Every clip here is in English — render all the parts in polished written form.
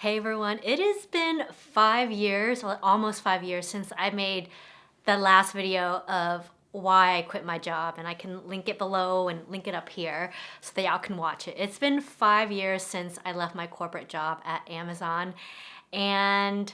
Hey everyone, it has been 5 years, well, almost 5 years since I made the last video of why I quit my job, and I can link it below and link it up here so that y'all can watch it. It's been 5 years since I left my corporate job at Amazon, and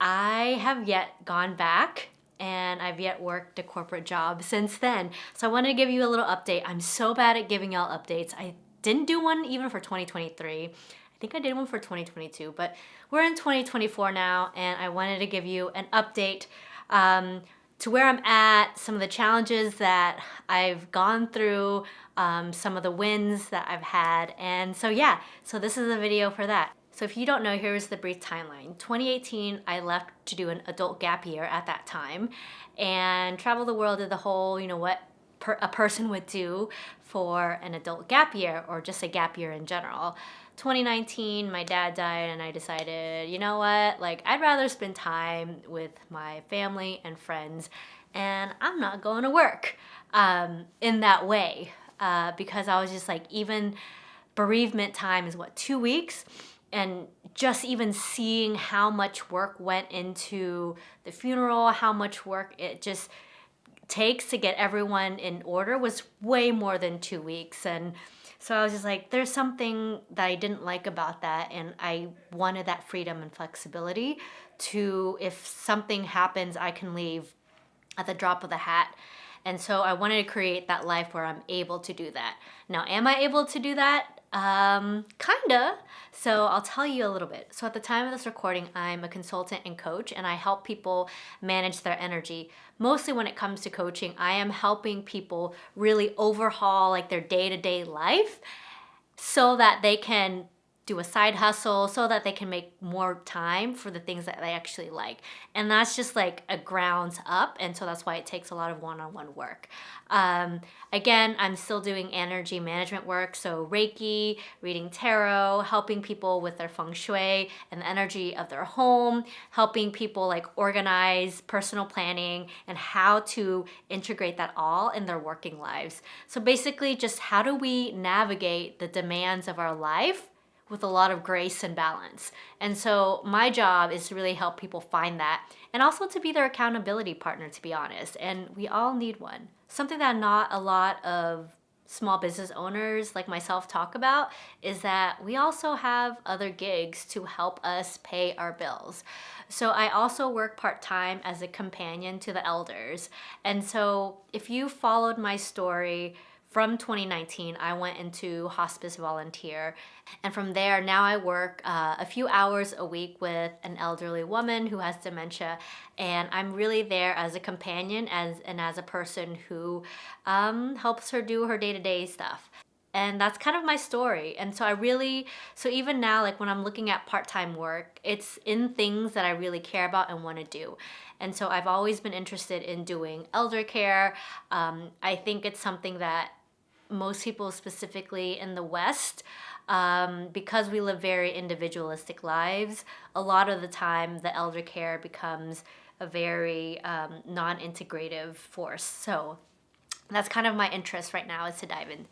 I have yet gone back and I've yet worked a corporate job since then. So I wanted to give you a little update. I'm so bad at giving y'all updates. I didn't do one even for 2023. I think I did one for 2022, but we're in 2024 now, and I wanted to give you an update to where I'm at, some of the challenges that I've gone through, some of the wins that I've had. And so yeah, so this is a video for that. So if you don't know, here's the brief timeline. 2018, I left to do an adult gap year at that time and travel the world, did the whole, what a person would do for an adult gap year or just a gap year in general. 2019, my dad died, and I decided, you know what, I'd rather spend time with my family and friends, and I'm not going to work in that way because I was just even bereavement time is 2 weeks, and just even seeing how much work went into the funeral, how much work it just takes to get everyone in order was way more than 2 weeks. And so I was just there's something that I didn't like about that, and I wanted that freedom and flexibility to, if something happens, I can leave at the drop of the hat. And so I wanted to create that life where I'm able to do that. Now, am I able to do that? Kinda. So I'll tell you a little bit. So at the time of this recording, I'm a consultant and coach, and I help people manage their energy. Mostly when it comes to coaching, I am helping people really overhaul their day-to-day life so that they can do a side hustle, so that they can make more time for the things that they actually like. And that's just a grounds up. And so that's why it takes a lot of one-on-one work. Again, I'm still doing energy management work. So Reiki, reading tarot, helping people with their feng shui and the energy of their home, helping people organize personal planning and how to integrate that all in their working lives. So basically, just how do we navigate the demands of our life with a lot of grace and balance. And so my job is to really help people find that, and also to be their accountability partner, to be honest. And we all need one. Something that not a lot of small business owners like myself talk about is that we also have other gigs to help us pay our bills. So I also work part-time as a companion to the elders. And so if you followed my story, from 2019, I went into hospice volunteer. And from there, now I work a few hours a week with an elderly woman who has dementia. And I'm really there as a companion and as a person who helps her do her day-to-day stuff. And that's kind of my story. And so so even now, when I'm looking at part-time work, it's in things that I really care about and want to do. And so I've always been interested in doing elder care. I think it's something that most people, specifically in the West, because we live very individualistic lives, a lot of the time the elder care becomes a very non-integrative force. So that's kind of my interest right now, is to dive in.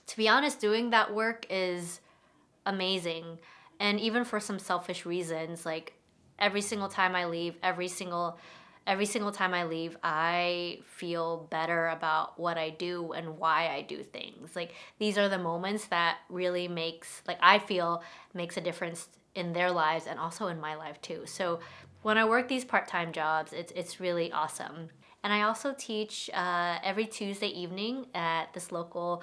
To be honest, doing that work is amazing. And even for some selfish reasons, every single time I leave, every single time I leave, I feel better about what I do and why I do things. These are the moments that really I feel makes a difference in their lives and also in my life too. So when I work these part-time jobs, it's really awesome. And I also teach every Tuesday evening at this local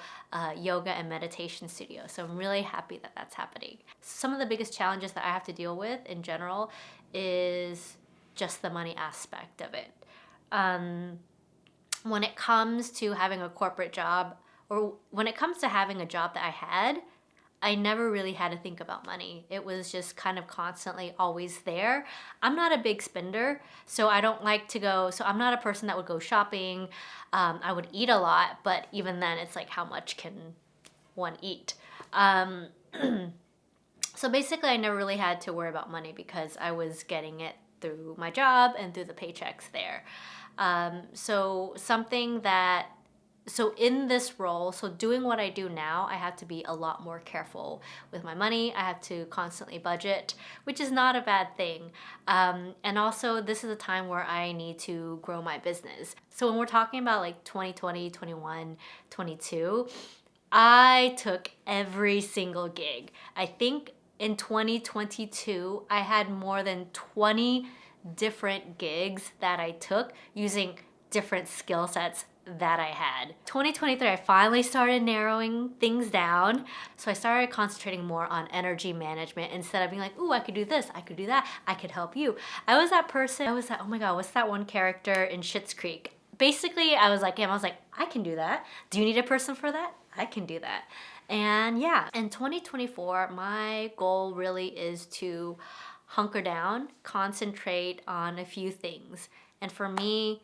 yoga and meditation studio. So I'm really happy that that's happening. Some of the biggest challenges that I have to deal with in general is just the money aspect of it. When it comes to having a corporate job, or when it comes to having a job that I had, I never really had to think about money. It was just kind of constantly always there. I'm not a big spender, so I don't like to go, so I'm not a person that would go shopping. I would eat a lot, but even then it's how much can one eat? So basically I never really had to worry about money because I was getting it through my job and through the paychecks there. So something that So in this role, so doing what I do now, I have to be a lot more careful with my money. I have to constantly budget, which is not a bad thing. And also, this is a time where I need to grow my business. So when we're talking about like 2020, 21, 22, I took every single gig. I think in 2022, I had more than 20 different gigs that I took using different skill sets that I had. 2023, I finally started narrowing things down. So I started concentrating more on energy management instead of being like, ooh, I could do this, I could do that, I could help you. I was that person, I was that, oh my God, what's that one character in Schitt's Creek? Basically, I was like him, I was like, I can do that. Do you need a person for that? I can do that. And yeah, in 2024, my goal really is to hunker down, concentrate on a few things. And for me,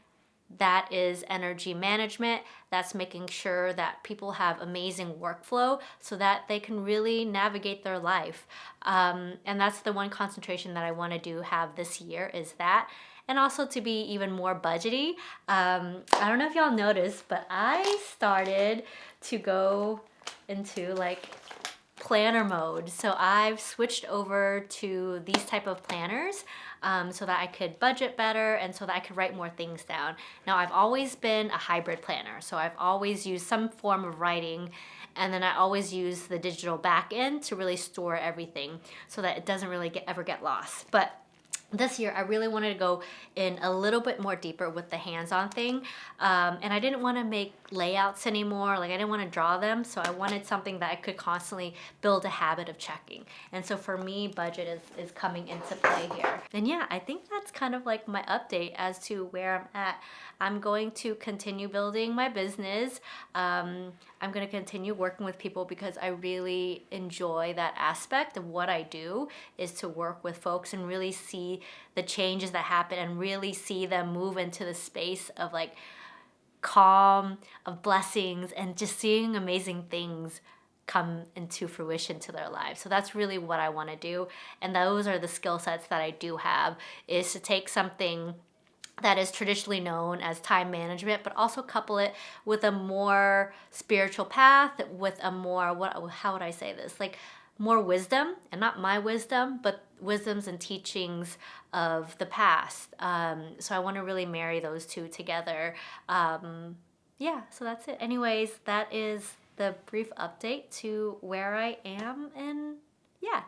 that is energy management. That's making sure that people have amazing workflow so that they can really navigate their life. And that's the one concentration that I want to have this year is that. And also to be even more budgety. I don't know if y'all noticed, but I started to go into like planner mode. So I've switched over to these type of planners so that I could budget better and so that I could write more things down. Now I've always been a hybrid planner. So I've always used some form of writing and then I always use the digital back end to really store everything so that it doesn't really ever get lost. But this year, I really wanted to go in a little bit more deeper with the hands-on thing. And I didn't want to make layouts anymore. Like I didn't want to draw them. So I wanted something that I could constantly build a habit of checking. And so for me, budget is coming into play here. And yeah, I think that's kind of like my update as to where I'm at. I'm going to continue building my business. I'm going to continue working with people because I really enjoy that aspect of what I do is to work with folks and really see the changes that happen and really see them move into the space of like calm, of blessings, and just seeing amazing things come into fruition to their lives. So that's really what I want to do. And those are the skill sets that I do have is to take something that is traditionally known as time management, but also couple it with a more spiritual path, with a more, how would I say this? Like more wisdom, and not my wisdom, but wisdoms and teachings of the past. So I want to really marry those two together. Yeah, so that's it. Anyways, that is the brief update to where I am, and yeah.